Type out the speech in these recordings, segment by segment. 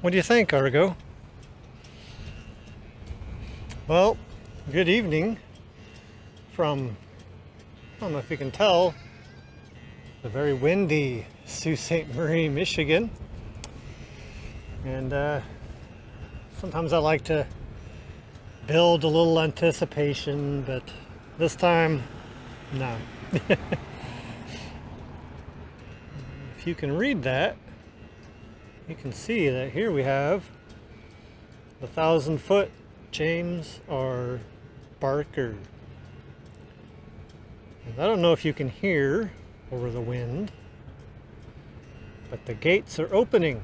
What do you think, Argo? Well, good evening from, I don't know if you can tell, the very windy Sault Ste. Marie, Michigan. And sometimes I like to build a little anticipation, but this time, no. If you can read that, you can see that here we have the 1,000-foot James R. Barker. And I don't know if you can hear over the wind, but the gates are opening,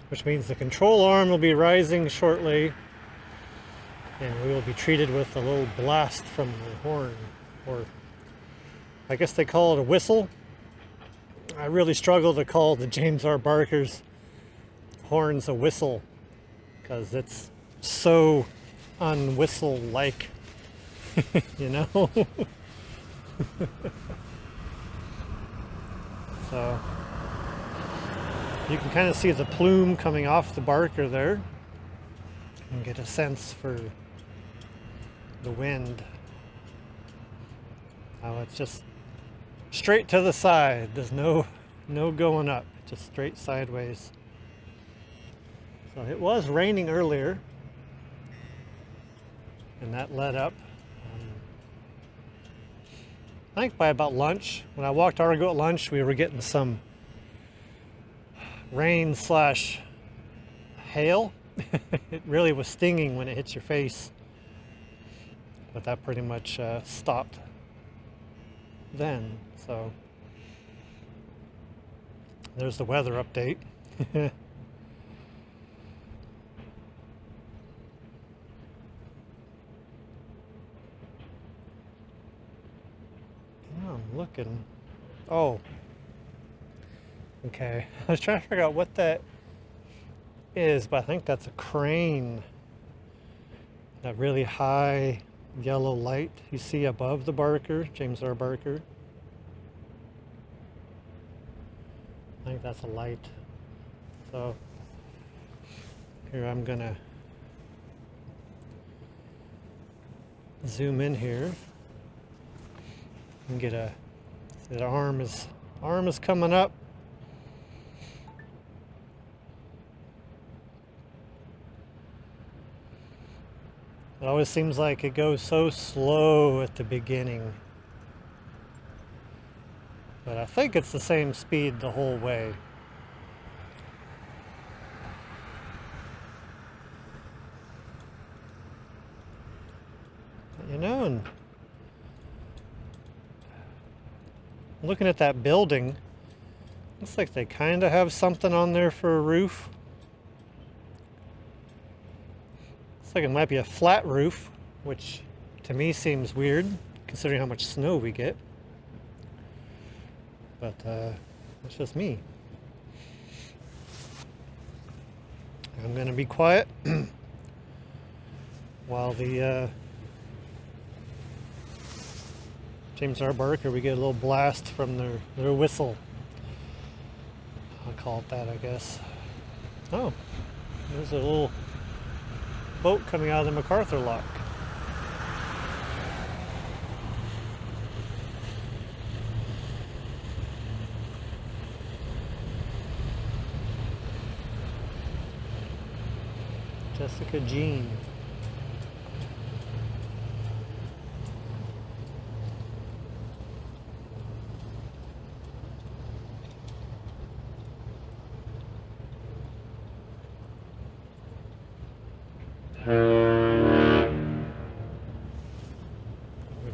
which means the control arm will be rising shortly, and we will be treated with a little blast from the horn, or I guess they call it a whistle. I really struggle to call the James R. Barker's horns a whistle because it's so unwhistle-like, you know? So you can kind of see the plume coming off the Barker there and get a sense for the wind. Now it's just straight to the side. There's no going up, just straight sideways. So it was raining earlier, and that led up. I think by about lunch, when I walked Argo at lunch, we were getting some rain slash hail. It really was stinging when it hits your face, but that pretty much stopped then. So there's the weather update. I'm looking. Oh, okay. I was trying to figure out what that is, but I think that's a crane. That really high yellow light you see above the Barker, James R. Barker. I think that's a light. So here I'm gonna zoom in here and get a, the arm is coming up. It always seems like it goes so slow at the beginning, but I think it's the same speed the whole way. You know, and looking at that building, looks like they kind of have something on there for a roof. Looks like it might be a flat roof, which to me seems weird considering how much snow we get. But it's just me. I'm gonna be quiet while the James R. Barker, we get a little blast from their whistle. I'll call it that, I guess. Oh, there's a little boat coming out of the MacArthur Lock. Jessica Jean.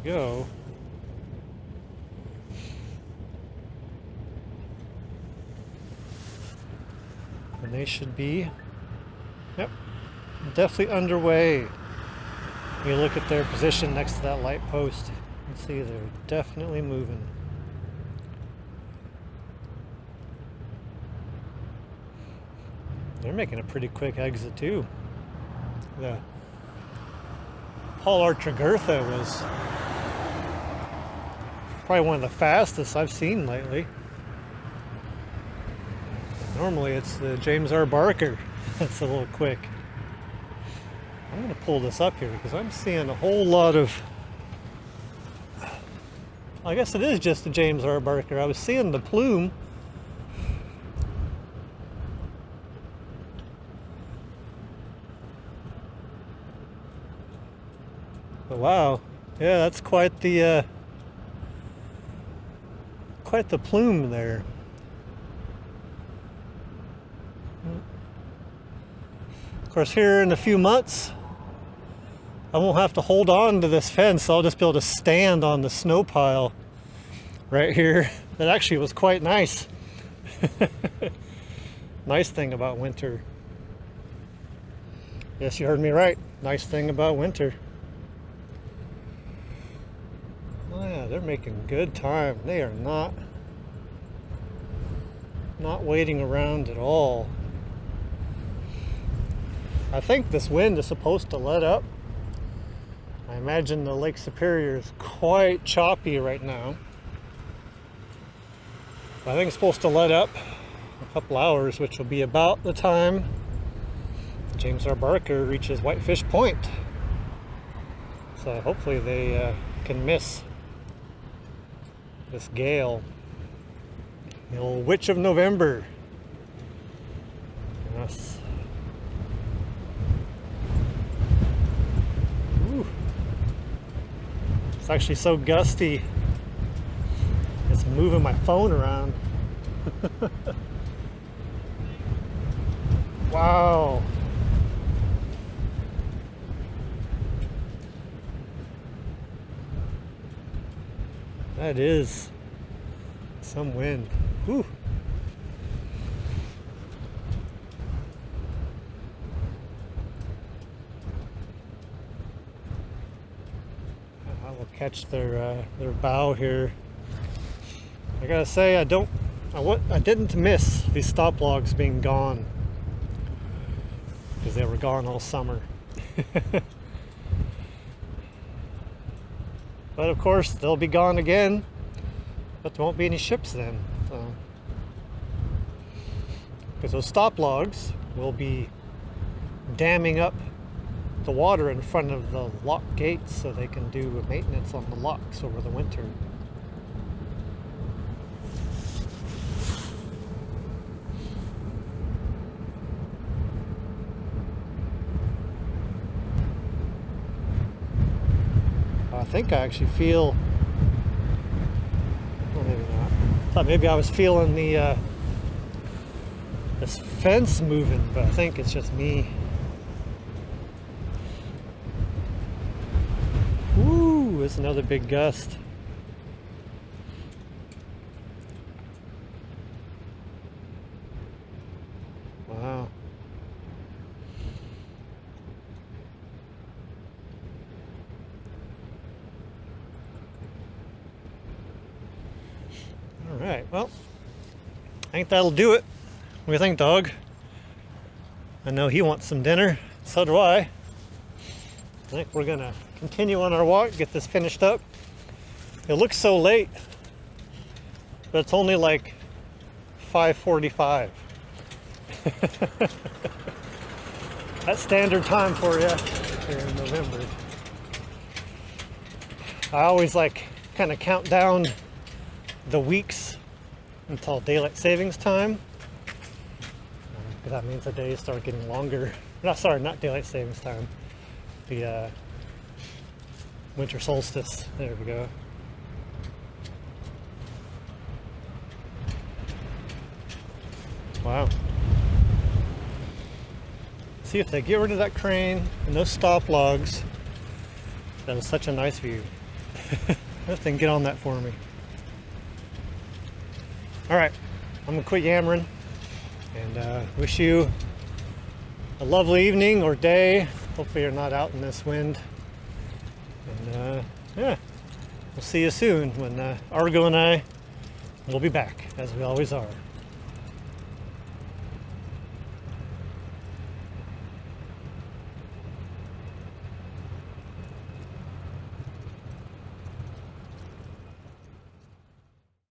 Go. And they should be, yep, definitely underway. You look at their position next to that light post and see they're definitely moving. They're making a pretty quick exit too. The Paul Archer Gertha was probably one of the fastest I've seen lately. Normally it's the James R. Barker. That's a little quick. I'm going to pull this up here because I'm seeing a whole lot of... I guess it is just the James R. Barker. I was seeing the plume. But wow, yeah, that's quite the plume there. Of course, here in a few months, I won't have to hold on to this fence. I'll just be able to stand on the snow pile right here. That actually was quite nice. Nice thing about winter. Yes, you heard me right. Nice thing about winter. Oh yeah, they're making good time. They are not waiting around at all. I think this wind is supposed to let up. I imagine the Lake Superior is quite choppy right now. I think it's supposed to let up in a couple hours, which will be about the time James R. Barker reaches Whitefish Point. So hopefully they can miss this gale. The old Witch of November. Yes. Ooh. It's actually so gusty. It's moving my phone around. Wow. That is some wind. Whew. I will catch their bow here. I gotta say, I didn't miss these stop logs being gone because they were gone all summer. But of course, they'll be gone again, but there won't be any ships then. So, because those stop logs will be damming up the water in front of the lock gates so they can do maintenance on the locks over the winter. I think I actually feel, well, maybe not. I thought maybe I was feeling the this fence moving, but I think it's just me. Ooh, it's another big gust. Wow. All right, well, I think that'll do it. What do you think, dog? I know he wants some dinner. So do I. I think we're gonna continue on our walk, get this finished up. It looks so late, but it's only like 5:45. That's standard time for you here in November. I always like kind of count down the weeks until daylight savings time, because that means the days start getting longer. No, sorry, not daylight savings time. The winter solstice. There we go. Wow. See, if they get rid of that crane and those stop logs, that was such a nice view. If they can get on that for me. All right, I'm gonna quit yammering and wish you a lovely evening or day. Hopefully you're not out in this wind. And yeah, we'll see you soon when Argo and I will be back, as we always are.